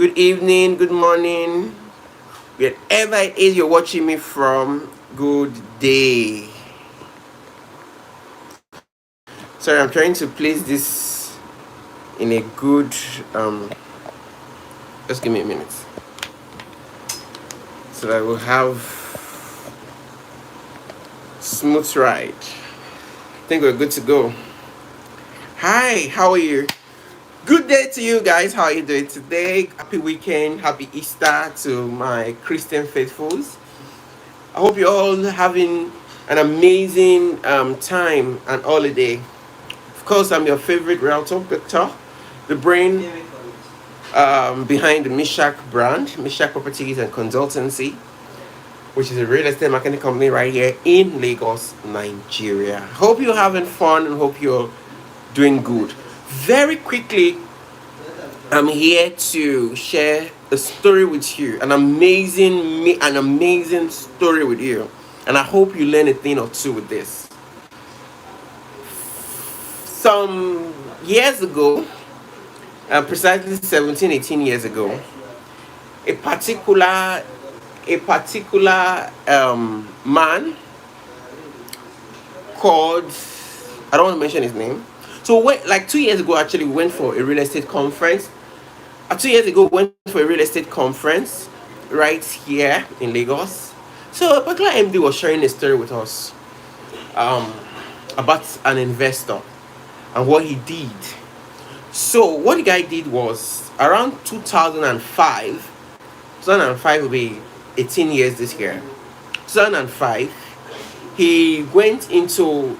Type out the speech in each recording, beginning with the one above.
good evening, good morning, wherever it is you're watching me from. Good day. Sorry, I'm trying to place this in a good. Just give me a minute, so that we'll have smooth ride. I think we're good to go. Hi, how are you? Good day to you guys. How are you doing today? Happy weekend, happy Easter to my Christian faithfuls. I hope you're all having an amazing time and holiday. Of course, I'm your favorite realtor, Victor, the brain behind the Mishak brand, Mishak Properties and Consultancy, which is a real estate marketing company right here in Lagos, Nigeria. Hope you're having fun and hope you're doing good. Very quickly, I'm here to share a story with you, an amazing story with you, and I hope you learn a thing or two with this. Some years ago, precisely 17, 18 years ago, a particular man called, I don't want to mention his name. So like 2 years ago, actually, we went for a real estate conference. 2 years ago, we went for a real estate conference right here in Lagos. So a particular MD was sharing a story with us um, about an investor and what he did. So what the guy did was around 2005. 2005 will be 18 years this year. 2005, he went into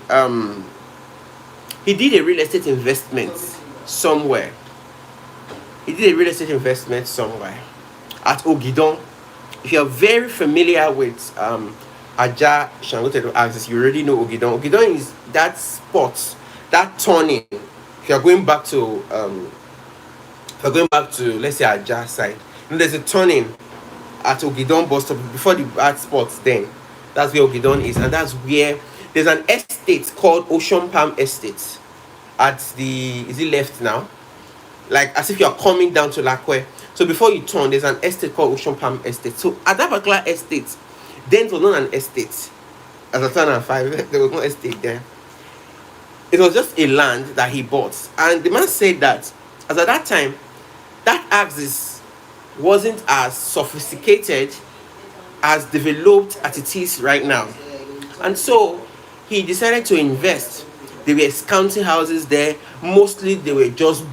he did a real estate investment somewhere. He did a real estate investment somewhere at Ogidon. If you're very familiar with Aja Shangote axis, you already know Ogidon. Ogidon is that spot, that turning. If you're going back to let's say Aja side, and there's a turning at Ogidon bus stop before the bad spots. Then that's where Ogidon is, and that's where there's an estate called Ocean Palm Estate. At the, is it left now? Like as if you're coming down to Lakwe. So before you turn, there's an estate called Ocean Palm Estate. So at that particular estate, then it was not an estate. As a 2005, there was no estate there. It was just a land that he bought. And the man said that as at that time, that axis wasn't as sophisticated, as developed as it is right now. And so he decided to invest. There were county houses there. Mostly they were just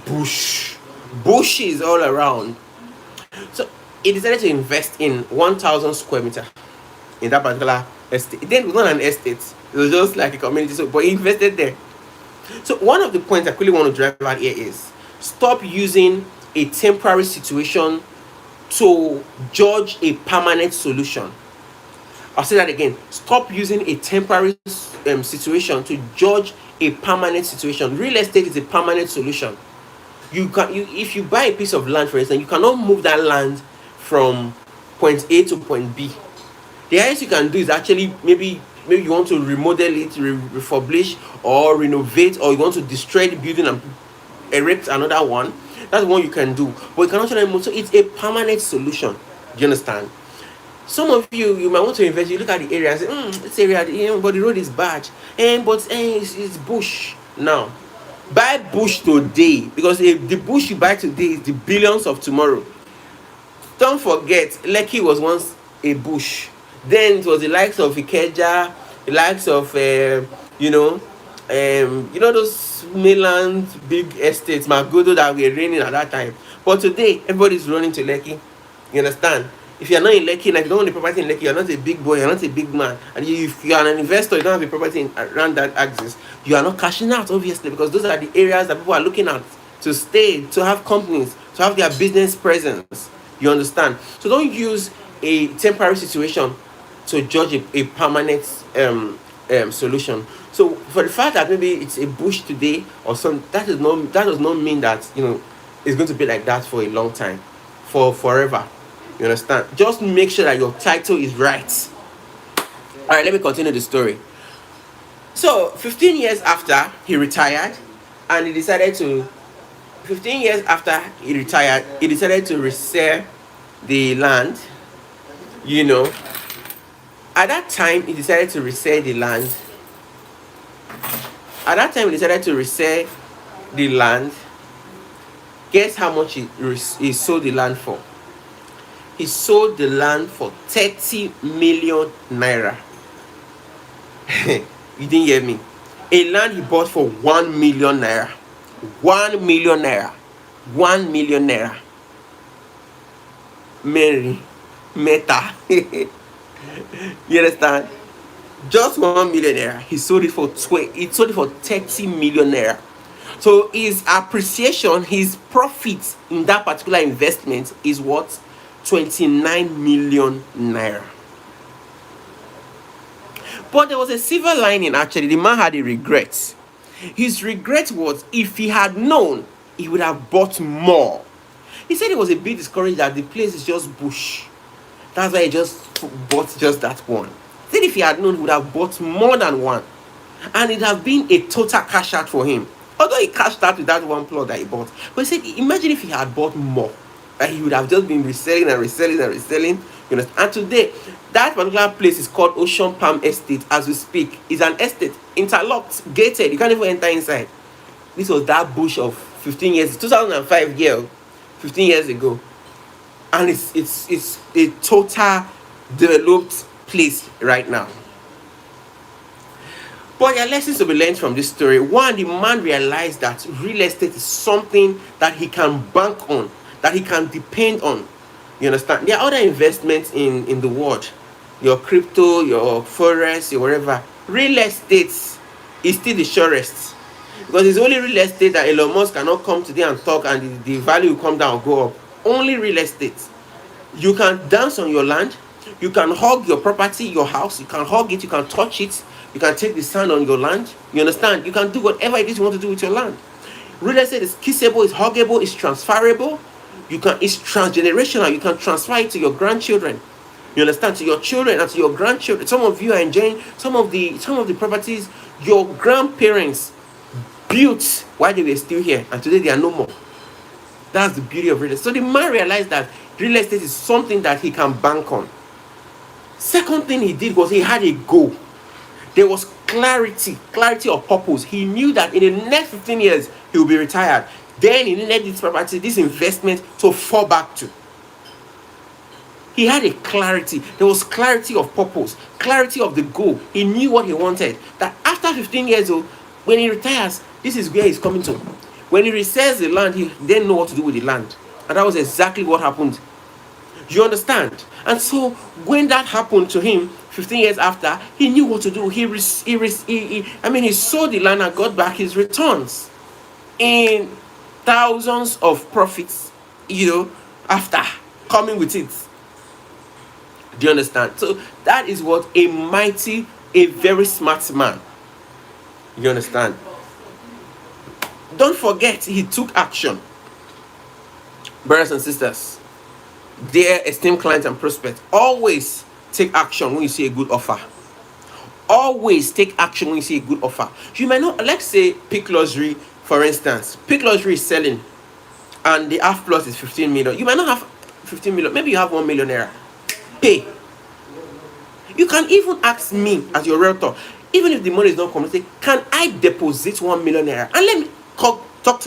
bushes all around. So he decided to invest in 1,000 square meter in that particular estate. Then it was not an estate. It was just like a community. So, but he invested there. So one of the points I really want to drive out here is stop using a temporary situation to judge a permanent solution. I'll say that again. Stop using a temporary situation to judge a permanent situation. Real estate is a permanent solution. If you buy a piece of land, for instance, you cannot move that land from point A to point B. The highest you can do is actually maybe you want to remodel it, refurbish or renovate, or you want to destroy the building and erect another one. That's one you can do, but you cannot move. So it's a permanent solution. Do you understand? Some of you might want to invest. You look at the area and say, this area, but the road is bad, it's bush. Now, buy bush today, because if the bush you buy today is the billions of tomorrow. Don't forget, Lekki was once a bush. Then it was the likes of Ikeja, the likes of those mainland big estates, Magodo, that were raining at that time. But today, everybody's running to Lekki. You understand? If you're not in Lekki, like you don't own a property in Lekki, you're not a big boy, you're not a big man. And if you are an investor, you don't have a property around that axis, you are not cashing out, obviously, because those are the areas that people are looking at to stay, to have companies, to have their business presence. You understand? So don't use a temporary situation to judge a permanent solution. So for the fact that maybe it's a bush today or some, that does not mean that it's going to be like that for a long time, for forever. You understand? Just make sure that your title is right. All right, let me continue the story. So 15 years after he retired, and he decided to 15 years after he retired, he decided to resell the land. You know, at that time, he decided to resell the land. At that time, he decided to resell the land. Guess how much he sold the land for? He sold the land for 30 million naira. You didn't hear me. A land he bought for 1 million naira. 1 million naira. 1 million naira. Mary. Meta. You understand? Just 1 million naira. He sold it for 30 million naira. So his appreciation, his profit in that particular investment is what? 29 million naira. But there was a silver lining actually. The man had a regret. His regret was, if he had known, he would have bought more. He said he was a bit discouraged that the place is just bush. That's why he just bought just that one. He said if he had known, he would have bought more than one. And it would have been a total cash out for him. Although he cashed out with that one plot that he bought. But he said, imagine if he had bought more. That he would have just been reselling and reselling and reselling. You know. And today, that particular place is called Ocean Palm Estate as we speak. It's an estate, interlocked, gated. You can't even enter inside. This was that bush of 15 years, 2005 year, 15 years ago. And it's a total developed place right now. But there are lessons to be learned from this story. One, the man realized that real estate is something that he can bank on, that he can depend on. You understand? There are other investments in the world. Your crypto, your forex, your whatever. Real estate is still the surest. Because it's only real estate that Elon Musk cannot come today and talk and the value will come down or go up. Only real estate. You can dance on your land. You can hug your property, your house. You can hug it. You can touch it. You can take the sand on your land. You understand? You can do whatever it is you want to do with your land. Real estate is kissable, it's huggable, it's transferable. It's transgenerational. You can transfer it to your grandchildren. You understand? To your children and to your grandchildren. Some of you are enjoying some of the properties your grandparents built while they were still here, and today they are no more. That's the beauty of real estate. So the man realized that real estate is something that he can bank on. Second thing he did was he had a goal. There was clarity of purpose. He knew that in the next 15 years he will be retired. Then he needed this property, this investment to fall back to. He had a clarity. There was clarity of purpose, clarity of the goal. He knew what he wanted. That after 15 years old, when he retires, this is where he's coming to. When he resells the land, he didn't know what to do with the land. And that was exactly what happened. You understand? And so when that happened to him, 15 years after, he knew what to do. He sold the land and got back his returns in thousands of profits, after coming with it. Do you understand? So that is what a very smart man. You understand? Don't forget, he took action. Brothers and sisters, dear esteemed clients and prospects, always take action when you see a good offer. Always take action when you see a good offer. You might not, let's say Peak Luxury, for instance. Peak Luxury is selling and the half plus is 15 million. You might not have 15 million. Maybe you have 1 million naira. Pay. You can even ask me as your realtor, even if the money is not coming, say, can I deposit 1 million naira? And let me talk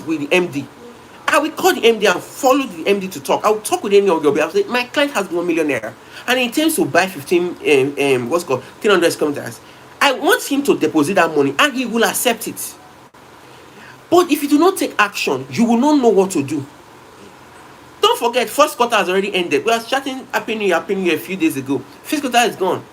with the MD. I will call the MD and follow the MD to talk. I will talk with any of your behalf. Say, my client has 1 million naira and he intends to buy 300 square. I want him to deposit that money and he will accept it. But if you do not take action, you will not know what to do. Don't forget, first quarter has already ended. We are chatting Happy New Year a few days ago. First quarter is gone.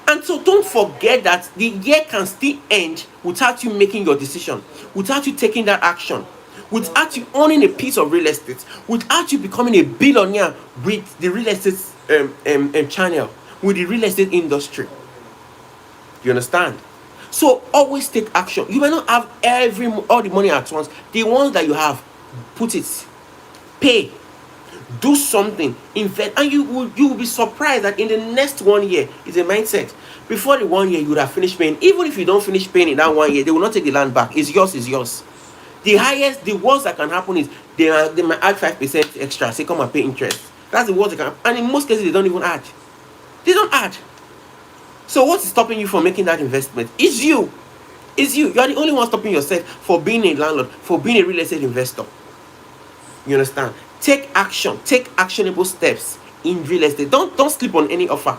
And so don't forget that the year can still end without you making your decision, without you taking that action, without you owning a piece of real estate, without you becoming a billionaire with the real estate channel, with the real estate industry. You understand? So always take action. You may not have all the money at once. The ones that you have, put it, pay, do something, invest, and you will be surprised that in the next 1 year, it's a mindset. Before the 1 year, you would have finished paying. Even if you don't finish paying in that 1 year, they will not take the land back. It's yours. The worst that can happen is they might add 5% extra, say come and pay interest. That's the worst they can, and in most cases they don't even add. They don't add. So what is stopping you from making that investment? It's you. It's you. You are the only one stopping yourself for being a landlord, for being a real estate investor. You understand? Take action. Take actionable steps in real estate. Don't sleep on any offer.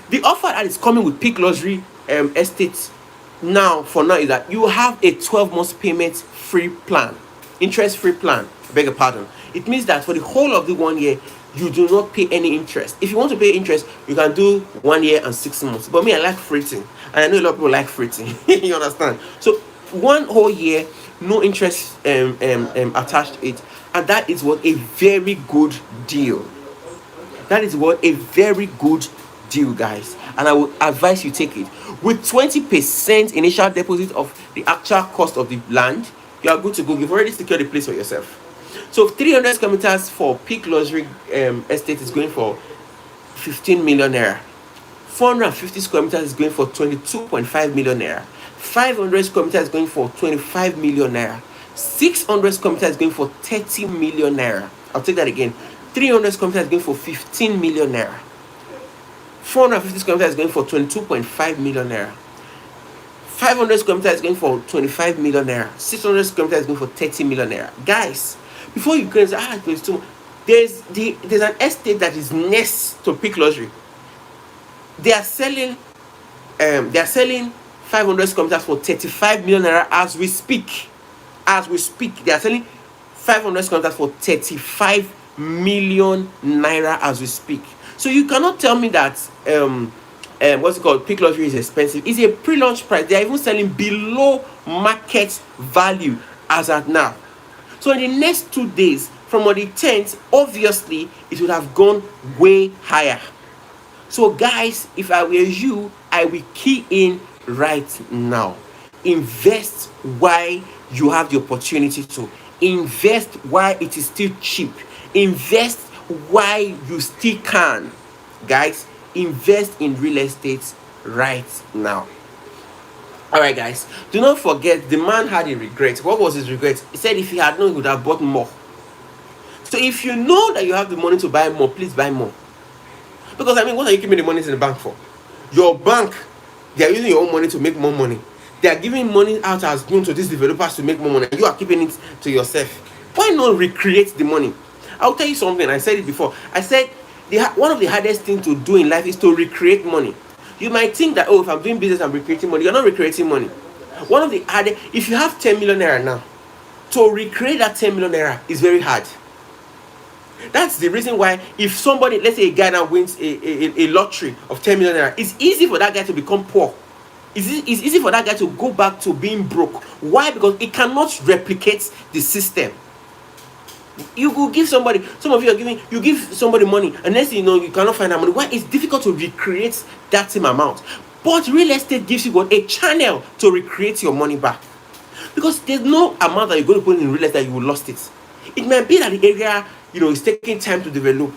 The offer that is coming with Peak Luxury Estates now, for now, is that you have a 12 months payment free plan, interest free plan. I beg your pardon. It means that for the whole of the 1 year, you do not pay any interest. If you want to pay interest, you can do 1 year and 6 months. But me, I like freighting, and I know a lot of people like freighting. You understand? So 1 whole year, no interest attached to it, and that is what a very good deal. That is what a very good deal, guys, and I would advise you take it with 20% initial deposit of the actual cost of the land. You are good to go. You've already secured a place for yourself. So 300 square meters for Peak Luxury Estate is going for 15 million naira. 450 square meters is going for 22.5 million naira. 500 square meters is going for 25 million naira. 600 square meters is going for 30 million naira. I'll take that again. 300 square meters is going for 15 million naira. 450 square meters is going for 22.5 million naira. 500 square meters is going for 25 million naira. 600 square meters is going for 30 million naira. Guys, before you can say, there's too much, there's an estate that is next to Peak Luxury. They are selling 500 square meters for 35 million naira as we speak. They are selling 500 square meters for 35 million naira as we speak. So you cannot tell me that what's it called, Peak Luxury is expensive. It's a pre-launch price. They are even selling below market value as at now. So in the next 2 days, from on the 10th, obviously it would have gone way higher. So guys, if I were you, I will key in right now. Invest while you have the opportunity to. Invest while it is still cheap. Invest while you still can. Guys, invest in real estate right now. Alright guys, do not forget, the man had a regret. What was his regret? He said if he had known, he would have bought more. So if you know that you have the money to buy more, please buy more. Because what are you keeping the money in the bank for? Your bank, they are using your own money to make more money. They are giving money out as loan to these developers to make more money. You are keeping it to yourself. Why not recreate the money? I'll tell you something. I said it before. I said one of the hardest things to do in life is to recreate money. You might think that, if I'm doing business, I'm recreating money. You're not recreating money. One of the hardest, if you have 10 million naira now, to recreate that 10 million naira is very hard. That's the reason why if somebody, let's say a guy now wins a lottery of 10 million naira, it's easy for that guy to become poor. It's easy for that guy to go back to being broke. Why? Because it cannot replicate the system. You will give somebody, some of you give somebody money, and next thing you know, you cannot find that money. Why? It's difficult to recreate that same amount. But real estate gives you a channel to recreate your money back. Because there's no amount that you're going to put in real estate that you will lost it. It might be that the area, is taking time to develop.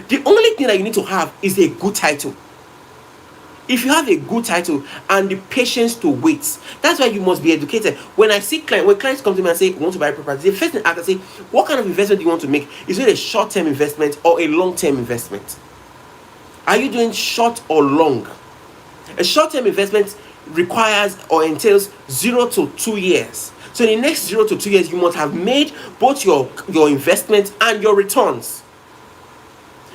The only thing that you need to have is a good title. If you have a good title and the patience to wait, that's why you must be educated. When clients come to me and say, want to buy property, the first thing I have to say, what kind of investment do you want to make? Is it a short-term investment or a long-term investment? Are you doing short or long? A short-term investment requires or entails 0 to 2 years. So in the next 0 to 2 years, you must have made both your investment and your returns.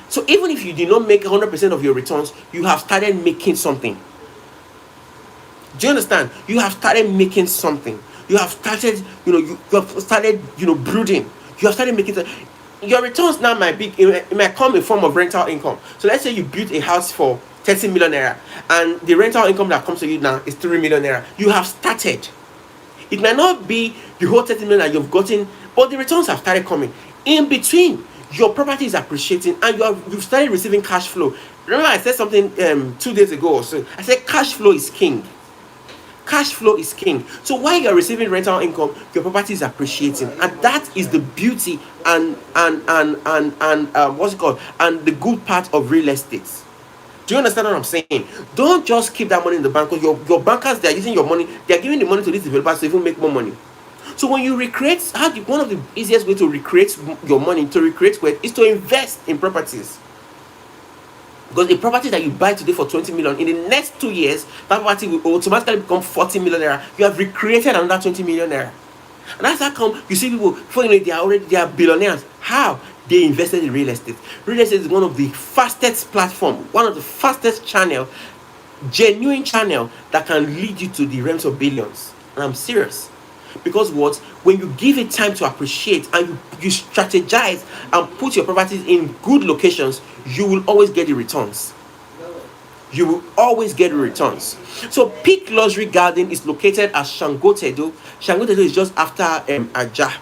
So even if you did not make 100% of your returns, you have started making something. Do you understand? You have started making something. You have started, you have started, brooding. You have started making your returns now it might come in form of rental income. So let's say you built a house for 30 million naira, and the rental income that comes to you now is 3 million naira. You have started. It might not be the whole 30 million that you've gotten, but the returns have started coming. In between, your property is appreciating, and you've started receiving cash flow. Remember, I said something 2 days ago or so. I said cash flow is king. Cash flow is king. So while you're receiving rental income, your property is appreciating, and that is the beauty and what's it called, and the good part of real estate. Do you understand what I'm saying? Don't just keep that money in the bank, because your bankers, they're using your money. They're giving the money to these developers to even make more money. So when you recreate, one of the easiest way to recreate your money, to recreate wealth, is to invest in properties. Because a property that you buy today for 20 million, in the next 2 years, that property will automatically become 40 million naira. You have recreated another 20 million naira. And that's how come you see people, before you know, they are billionaires. How? They invested in real estate. Real estate is one of the fastest platform, one of the fastest channel, genuine channel that can lead you to the realms of billions. And I'm serious. Because what? When you give it time to appreciate and you strategize and put your properties in good locations, you will always get the returns. You will always get the returns. So Peak Luxury Garden is located at Shangotedo. Shangotedo is just after Ajah.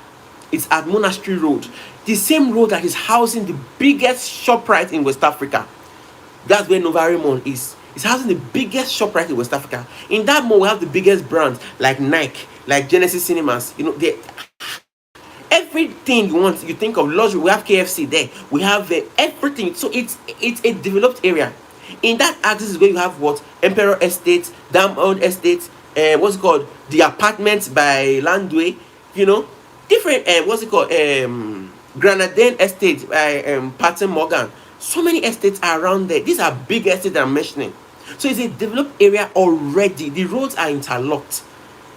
It's at Monastery Road. The same road that is housing the biggest ShopRite in West Africa. That's where Novare Mall is. It's housing the biggest ShopRite in West Africa. In that mall, we have the biggest brands like Nike, like Genesis Cinemas. You know, everything you want, you think of luxury. We have KFC there. We have everything. So it's a developed area. In that axis is where you have what? Emperor Estate, Diamond Estate, what's it called? The apartments by Landway. You know, different. What's it called? Granadine Estate by Patton Morgan. So many estates are around there. These are big estates that I'm mentioning. So it's a developed area already. The roads are interlocked.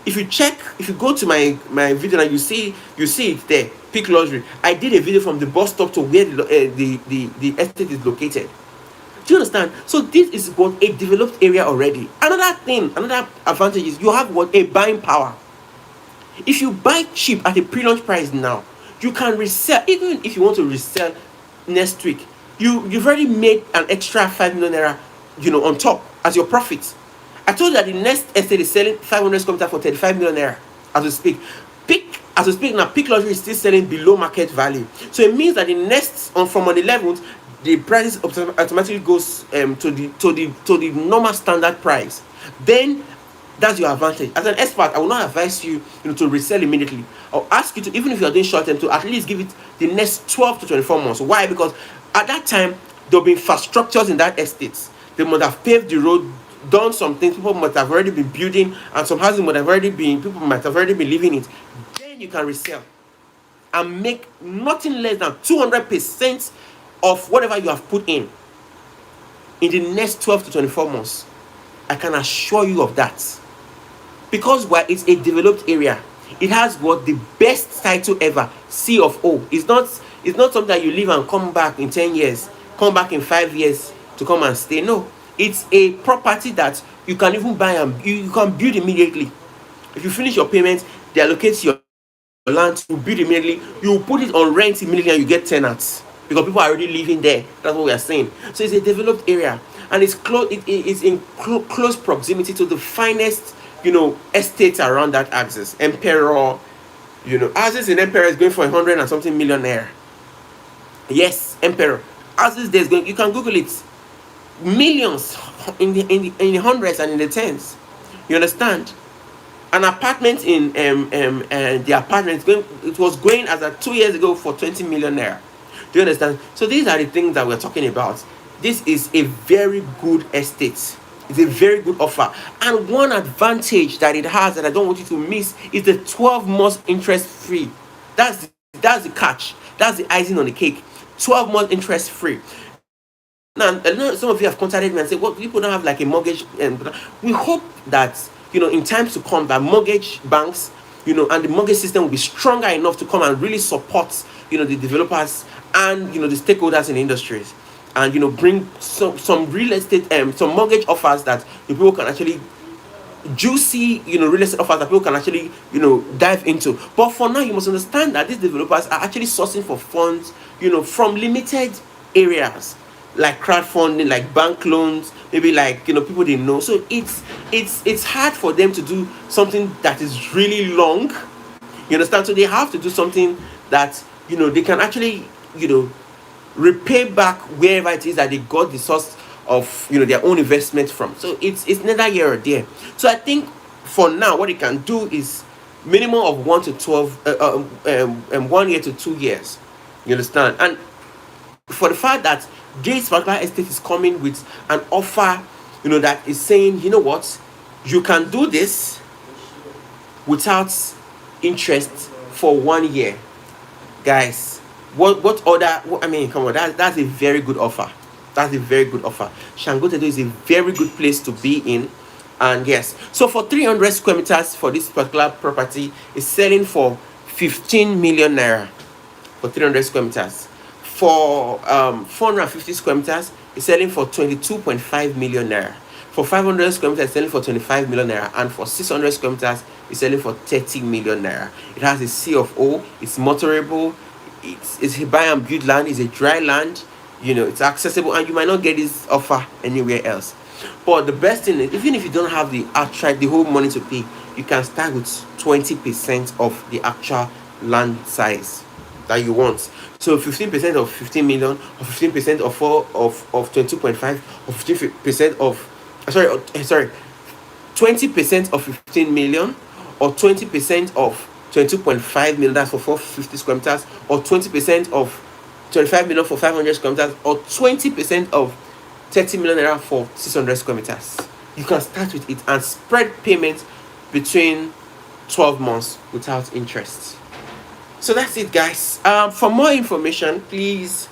If you go to my video and you see it there, Peak Luxury. I did a video from the bus stop to where the estate is located. Do you understand? So this is what a developed area already. Another advantage is you have what? A buying power. If you buy cheap at a pre-launch price now, you can resell. Even if you want to resell next week, you've already made an extra 5 million naira, on top as your profit. I told you that the next estate is selling 500 square meter for 35 million naira as we speak. As we speak now, Peak Luxury is still selling below market value. So it means that from on the 11th, the price automatically goes to the normal standard price. Then that's your advantage. As an expert, I will not advise you, to resell immediately. I'll ask you to, even if you are doing short term, to at least give it the next 12 to 24 months. Why? Because at that time there'll be infrastructures in that estate. They must have paved the road, done some things. People must have already been building, and some housing might have already been. People might have already been living it. Then you can resell and make nothing less than 200% of whatever you have put in the next 12 to 24 months. I can assure you of that. Because while it's a developed area, it has what? The best title ever, C of O. It's not something that you leave and come back in 10 years, come back in 5 years to come and stay. No, it's a property that you can even buy and you can build immediately. If you finish your payment, they allocate your land, you build immediately, you put it on rent immediately, and you get tenants because people are already living there. That's what we are saying. So it's a developed area, and it's close. It is in close proximity to the finest, estates around that axis. Emperor, houses in Emperor is going for 100 and something million naira. Yes, Emperor houses there's going. You can Google it. Millions in the hundreds and in the tens. You understand? An apartment in the apartment it was going as of 2 years ago for 20 million naira. Do you understand? So these are the things that we're talking about. This is a very good estate. It's a very good offer. And one advantage that it has that I don't want you to miss is the 12 months interest free. That's the catch. That's the icing on the cake. 12 months interest free. Now, I know some of you have contacted me and said, well, people don't have like a mortgage. And we hope that, in times to come, that mortgage banks, and the mortgage system will be stronger enough to come and really support, the developers and, the stakeholders in the industries. And, bring some real estate, some mortgage offers that people can actually, juicy, real estate offers that people can actually, dive into. But for now, you must understand that these developers are actually sourcing for funds, from limited areas, like crowdfunding, like bank loans, maybe like people they know. So it's hard for them to do something that is really long. You understand? So they have to do something that they can actually repay back wherever it is that they got the source of their own investment from. So it's neither here or there. So I think for now what they can do is minimum of 1 to 12 1 year to 2 years. You understand? And for the fact that this particular estate is coming with an offer, that is saying, what, you can do this without interest for 1 year. Guys, what other I mean, come on, that's a very good offer. That's a very good offer. Shangotedo is a very good place to be in. And yes, so for 300 square meters for this particular property is selling for 15 million naira for 300 square meters. For 450 square meters is selling for 22.5 million naira. For 500 square meters, it's selling for 25 million naira, and for 600 square meters, it's selling for 30 million naira. It has a C of O, it's motorable, it's a buy and build land, it's a dry land, you know, it's accessible, and you might not get this offer anywhere else. But the best thing is, even if you don't have the outright, the whole money to pay, you can start with 20% of the actual land size that you want. So 15% of 15 million, or 15% of 22.5, or 15% of sorry 20% of 15 million, or 20% of 22.5 million, that's for 450 square meters, or 20% of 25 million for 500 square meters, or 20% of 30 million naira for 600 square meters. You can start with it and spread payments between 12 months without interest. So that's it, guys. For more information, please,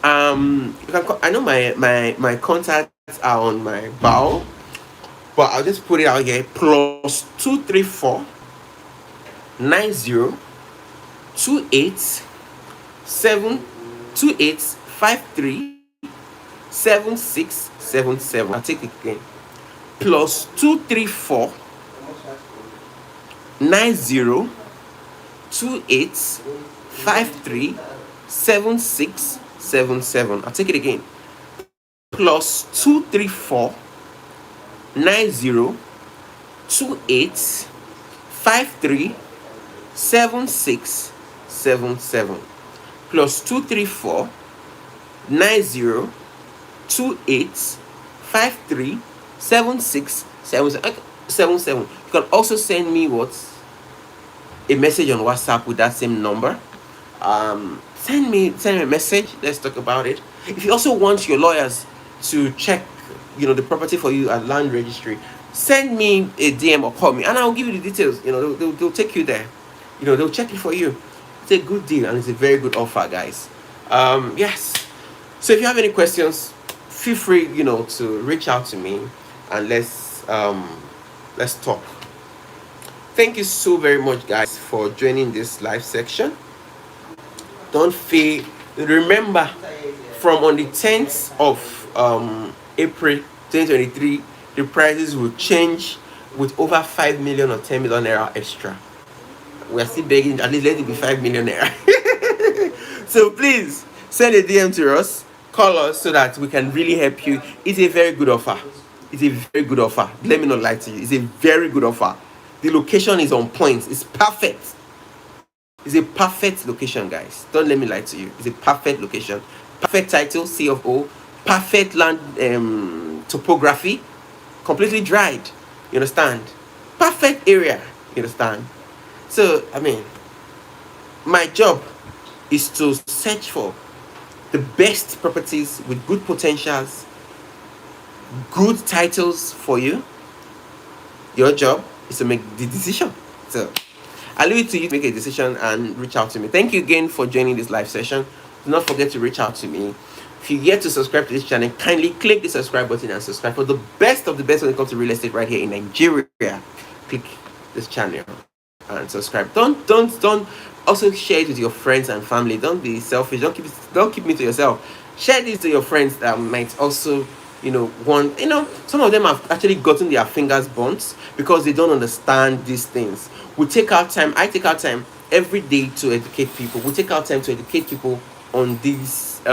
you can I know my contacts are on my bio, but I'll just put it out here. Plus 234 90 28 7 28 53 7677. I'll take it again. Plus 234 90 28 53 7677. I'll take it again. Plus 234 90 28 53 7677. Plus 234 90 28 53 7677. You can also send me a message on WhatsApp with that same number. Send me a message. Let's talk about it. If you also want your lawyers to check, the property for you at land registry, send me a DM or call me, and I'll give you the details. They'll take you there. They'll check it for you. It's a good deal, and it's a very good offer, guys. Yes. So if you have any questions, feel free, to reach out to me, and let's talk. Thank you so very much, guys, for joining this live section. Don't fail. Remember, from on the 10th of April 2023, the prices will change with over 5 million or 10 million naira extra. We are still begging, at least let it be 5 million naira. So please send a DM to us, call us, so that we can really help you. It's a very good offer. It's a very good offer. Let me not lie to you. It's a very good offer. The location is on point. It's perfect. It's a perfect location, guys. Don't let me lie to you. It's a perfect location. Perfect title, C of O. Perfect land topography. Completely dried. You understand? Perfect area. You understand? So, my job is to search for the best properties with good potentials, good titles for you. Your job is to make the decision. So I'll leave it to you to make a decision and reach out to me. Thank you again for joining this live session. Do not forget to reach out to me. If you get to subscribe to this channel, kindly click the subscribe button and subscribe for the best of the best when it comes to real estate right here in Nigeria. Click this channel and subscribe. Don't also share it with your friends and family. Don't be selfish. Don't keep me to yourself. Share this to your friends that might also want, some of them have actually gotten their fingers burnt because they don't understand these things. I take our time every day to educate people. We take our time to educate people on these